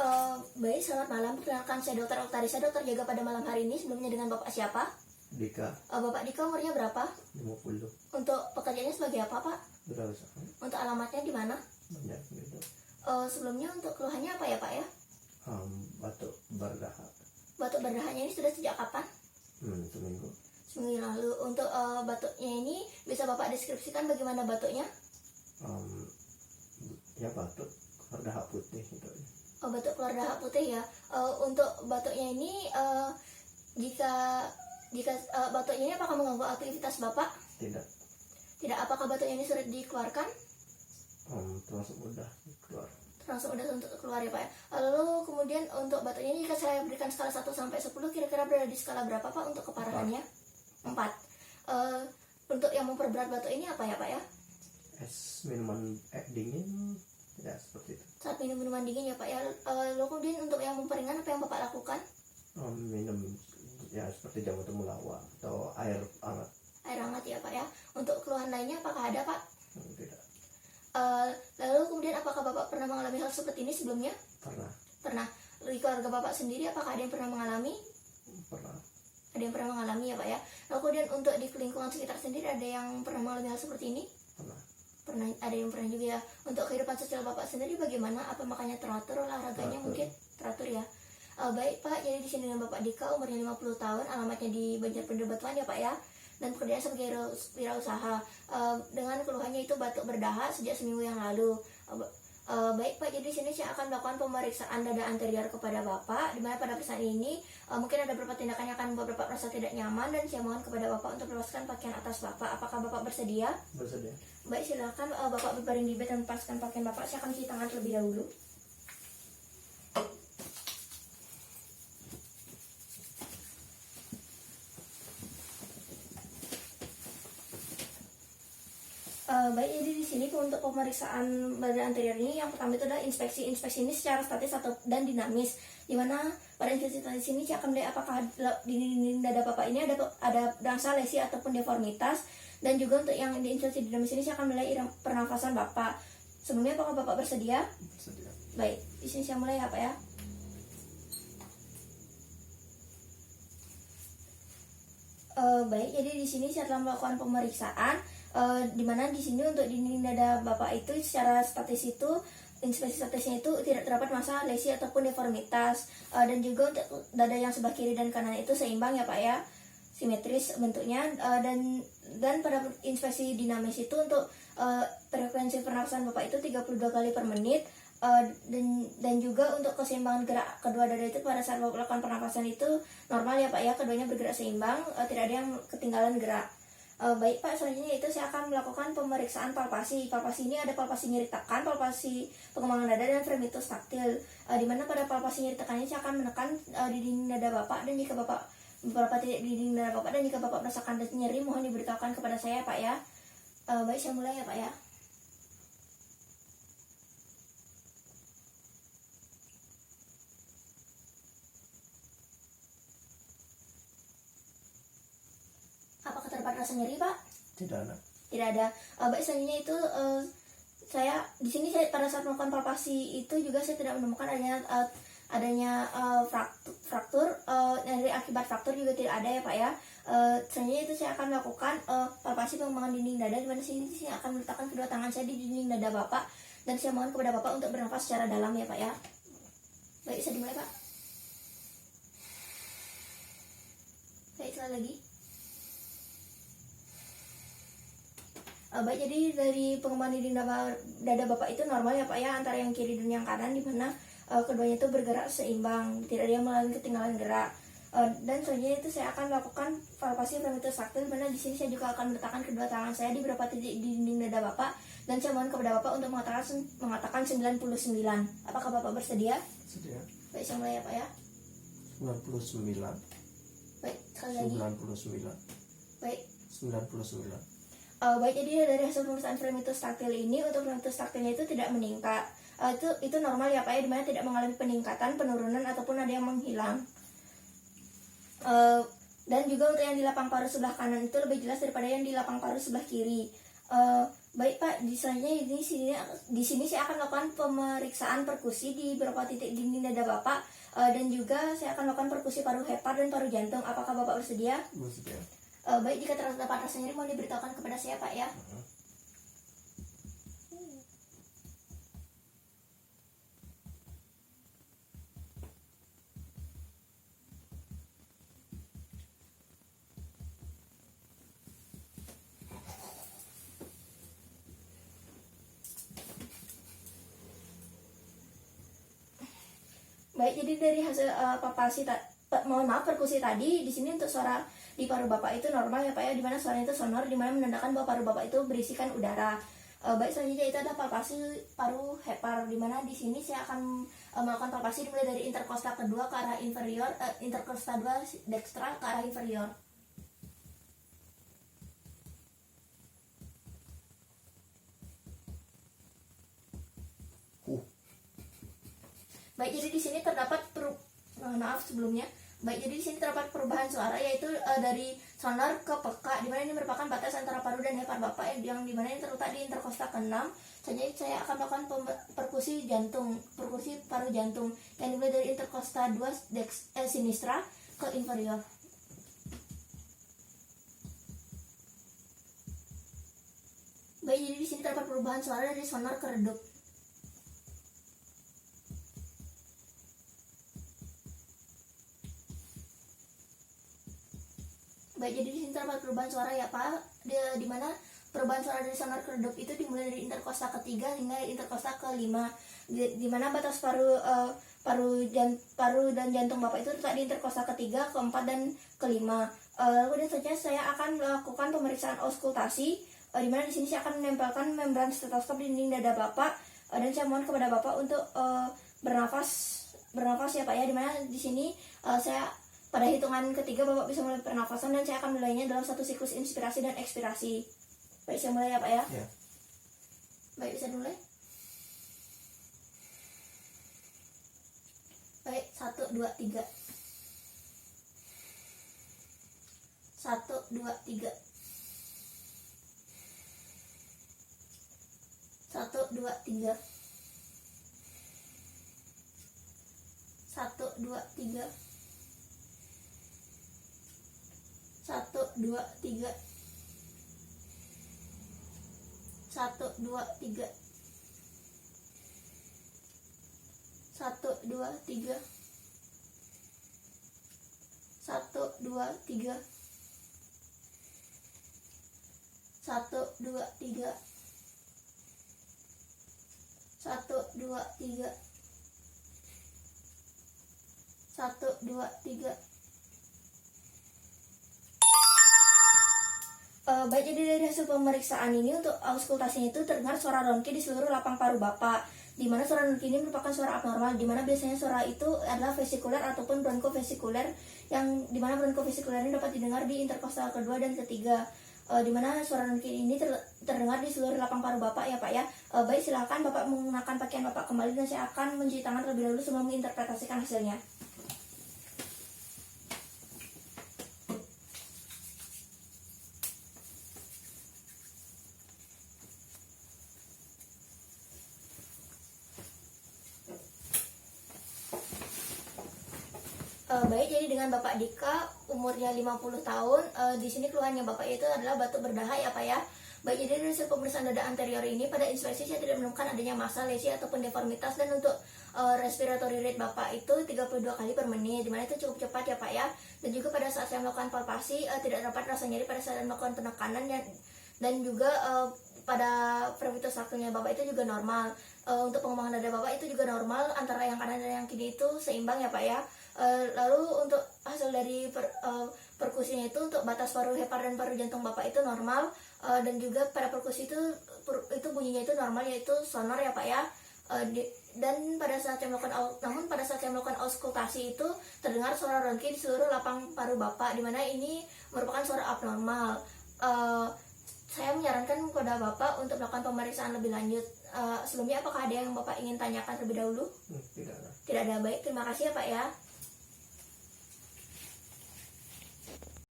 Baik, selamat malam. Perkenalkan saya Dr. Oktarisa, dokter jaga pada malam hari ini. Sebelumnya dengan Bapak siapa? Dika, Bapak Dika umurnya berapa? 50, Untuk pekerjaannya sebagai apa, Pak? berusaha Untuk alamatnya di mana? banyak gitu. Sebelumnya untuk keluhannya apa ya, Pak ya? Batuk berdahak, Batuk berdahaknya ini sudah sejak kapan? seminggu. Seminggu lalu. Untuk batuknya ini bisa Bapak deskripsikan bagaimana batuknya? Ya batuk berdahak putih gitu. Batuk keluar dahak putih ya. Untuk batuknya ini jika batuknya ini apakah mengganggu aktivitas Bapak? Tidak, Tidak. Apakah batuknya ini sulit dikeluarkan? termasuk mudah keluar. Langsung udah untuk keluar ya, Pak ya. Lalu kemudian untuk batuknya ini jika saya berikan skala 1 sampai 10 kira-kira berada di skala berapa, Pak, untuk keparahannya? 4. Untuk yang memperberat batuk ini apa ya, Pak ya? Es minuman dingin tidak seperti itu. Saat minum minuman dingin ya, Pak ya. Lalu kemudian untuk yang memperingan apa yang Bapak lakukan? Minum ya seperti jamu temulawak atau air hangat. Air hangat ya, Pak ya. Untuk keluhan lainnya apakah ada, Pak? Tidak Lalu kemudian apakah Bapak pernah mengalami hal seperti ini sebelumnya? pernah. Pernah. Di keluarga Bapak sendiri apakah ada yang pernah mengalami? Pernah. Ada yang pernah mengalami ya, Pak ya. Lalu kemudian untuk di lingkungan sekitar sendiri ada yang pernah mengalami hal seperti ini? Pernah, ada yang pernah juga ya. Untuk kehidupan sosial Bapak sendiri bagaimana? Apa makanya teratur olahraganya? Mungkin teratur ya. Baik, Pak, jadi di sini dengan Bapak Dika umurnya 50 tahun, alamatnya di Banjarpendil Batuan ya, Pak ya. Dan pekerjaan sebagai wirausaha. Dengan keluhannya itu batuk berdahak sejak seminggu yang lalu. Baik, Pak, jadi di sini saya akan melakukan pemeriksaan dada anterior kepada Bapak, di mana pada periksaan ini mungkin ada beberapa tindakan yang akan membuat Bapak merasa tidak nyaman, dan saya mohon kepada Bapak untuk melepaskan pakaian atas Bapak. Apakah Bapak bersedia? Bersedia. Baik, silakan Bapak berbaring di bed dan lepaskan pakaian Bapak. Saya akan cuci tangan terlebih dahulu. Baik, jadi di sini untuk pemeriksaan badan anterior ini yang pertama itu adalah inspeksi ini secara statis dan dinamis, di mana pada inspeksi statis ini saya akan melihat apakah di dinding dada Bapak ini ada rangsa lesi ataupun deformitas, dan juga untuk yang di inspeksi dinamis ini saya akan melihat pernafasan Bapak. Sebelumnya apakah Bapak bersedia? Bersedia. Baik, di sini saya mulai ya, Pak ya. Baik, jadi di sini saya telah melakukan pemeriksaan, di mana di sini untuk dinding dada Bapak itu secara statis itu inspeksi statisnya itu tidak terdapat masalah lesi ataupun deformitas, dan juga untuk dada yang sebelah kiri dan kanan itu seimbang ya, Pak ya, simetris bentuknya, dan pada inspeksi dinamis itu untuk frekuensi pernafasan Bapak itu 32 kali per menit. Dan juga untuk keseimbangan gerak kedua dada itu pada saat melakukan pernapasan itu normal ya, Pak ya, keduanya bergerak seimbang, tidak ada yang ketinggalan gerak. Baik, Pak, selanjutnya itu saya akan melakukan pemeriksaan palpasi. Palpasi ini ada palpasi nyeri tekan, palpasi pengembangan dada, dan fremitus taktil. Di mana pada palpasi nyeri tekan ini saya akan menekan di dinding dada Bapak, dan jika Bapak beberapa titik di dinding dada Bapak, dan jika Bapak merasakan nyeri mohon diberitahukan kepada saya, Pak ya. Baik, saya mulai ya, Pak ya. Apakah terdapat rasa nyeri, Pak? Tidak ada. Tidak ada. Baik, selanjutnya itu saya di sini pada saat melakukan palpasi itu juga saya tidak menemukan adanya fraktur, dari akibat fraktur juga tidak ada ya, Pak ya. Selanjutnya itu saya akan melakukan palpasi pengembangan dinding dada, di mana sini saya akan meletakkan kedua tangan saya di dinding dada Bapak, dan saya mohon kepada Bapak untuk bernafas secara dalam ya, Pak ya. Baik, bisa dimulai, Pak. Baik, sekali lagi. Baik, jadi dari pengembangan dinding dada Bapak itu normal ya, Pak ya, antara yang kiri dan yang kanan, di mana keduanya itu bergerak seimbang, tidak ada yang mengalami ketinggalan gerak. Dan selanjutnya itu saya akan melakukan palpasi fremitus taktil, di mana di sini saya juga akan meletakkan kedua tangan saya di beberapa titik di dinding dada Bapak, dan saya mohon kepada Bapak untuk mengatakan 99. Apakah Bapak bersedia? Sedia. Baik, saya mulai ya, Pak ya. 99. Baik, sekali lagi. 99. Baik. 99. Baik, jadi dari hasil pemeriksaan fremitus taktil ini, untuk fremitus taktilnya itu tidak meningkat. Itu normal ya, Pak ya, dimana tidak mengalami peningkatan, penurunan, ataupun ada yang menghilang. Dan juga untuk yang di lapang paru sebelah kanan itu lebih jelas daripada yang di lapang paru sebelah kiri. Baik Pak, di sini saya akan lakukan pemeriksaan perkusi di beberapa titik dinding dada Bapak, dan juga saya akan lakukan perkusi paru hepar dan paru jantung. Apakah Bapak bersedia? Bersedia. Baik, jika terdapat rasa nyeri mohon diberitahukan kepada saya Pak ya. Baik, jadi dari hasil perkusi tadi, di sini untuk suara di paru Bapak itu normal ya Pak ya, dimana suaranya itu sonor, dimana menandakan bahwa paru Bapak itu berisikan udara. Baik, selanjutnya itu ada palpasi paru hepar, dimana di sini saya akan melakukan palpasi dimulai dari interkostal kedua ke arah inferior, interkostal 2 dekstra ke arah inferior. Baik, jadi di sini terdapat maaf sebelumnya. Baik, jadi di sini terdapat perubahan suara, yaitu dari sonor ke peka, dimana ini merupakan batas antara paru dan hepar Bapak yang dimana ini terletak di interkostal ke-6. Selanjutnya saya akan melakukan perkusi paru jantung yang dimulai dari interkostal 2 sinistra ke inferior. Baik, jadi di sini terdapat perubahan suara dari sonor ke redup. Baik, jadi di sini terdapat perubahan suara ya Pak, di mana perubahan suara dari sonor ke redup itu dimulai dari interkostal ke-3 hingga interkostal ke-5, di mana batas paru dan jantung Bapak itu terletak di interkostal ke-3, ke-4 dan ke-5. Kemudian selanjutnya saya akan melakukan pemeriksaan auskultasi, di mana di sini saya akan menempelkan membran stetoskop di dinding dada Bapak, dan saya mohon kepada Bapak untuk bernafas ya Pak ya, di mana di sini saya pada hitungan ketiga Bapak bisa mulai pernafasan dan saya akan mulainya dalam satu siklus inspirasi dan ekspirasi. Baik, saya mulai ya Pak ya. Ya. Baik, bisa mulai. Baik, 1, 2, 3. 1, 2, 3. 1, 2, 3. 1, 2, 3. 1, 2, 3. 1, 2, 3. 1, 2, 3. 1, 2, 3. 1, 2, 3. 1, 2, 3. 1, 2, 3. Baik, jadi dari hasil pemeriksaan ini untuk auskultasinya itu terdengar suara ronki di seluruh lapang paru Bapak, di mana suara ronki ini merupakan suara abnormal, di mana biasanya suara itu adalah vesikuler ataupun bronkofesikuler, yang di mana bronkofesikuler ini dapat didengar di interkostal kedua dan ketiga, di mana suara ronki ini terdengar di seluruh lapang paru Bapak ya Pak ya. Baik, silakan Bapak menggunakan pakaian Bapak kembali dan saya akan mencuci tangan terlebih dahulu sebelum menginterpretasikan hasilnya. Baik, jadi dengan Bapak Dika, umurnya 50 tahun, di sini keluhannya Bapak itu adalah batuk berdahak ya Pak ya. Baik, jadi dari hasil pemeriksaan dada anterior ini, pada inspeksi saya tidak menemukan adanya massa, lesi ataupun deformitas, dan untuk respiratory rate Bapak itu 32 kali per menit, dimana itu cukup cepat ya Pak ya. Dan juga pada saat saya melakukan palpasi, tidak dapat rasa nyeri pada saat melakukan penekanan, dan juga pada previtus sakulnya Bapak itu juga normal. Untuk pengembangan dada Bapak itu juga normal, antara yang kanan dan yang kiri itu seimbang ya Pak ya. Lalu untuk hasil dari perkusinya itu untuk batas paru hepar dan paru jantung Bapak itu normal, dan juga pada perkusi itu bunyinya itu normal, yaitu sonor ya Pak ya. Dan pada saat saya melakukan auskultasi itu terdengar suara ronki di seluruh lapang paru Bapak, dimana ini merupakan suara abnormal. Saya menyarankan kepada Bapak untuk melakukan pemeriksaan lebih lanjut. Sebelumnya apakah ada yang Bapak ingin tanyakan terlebih dahulu? Tidak ada. Tidak ada. Baik, terima kasih ya Pak ya.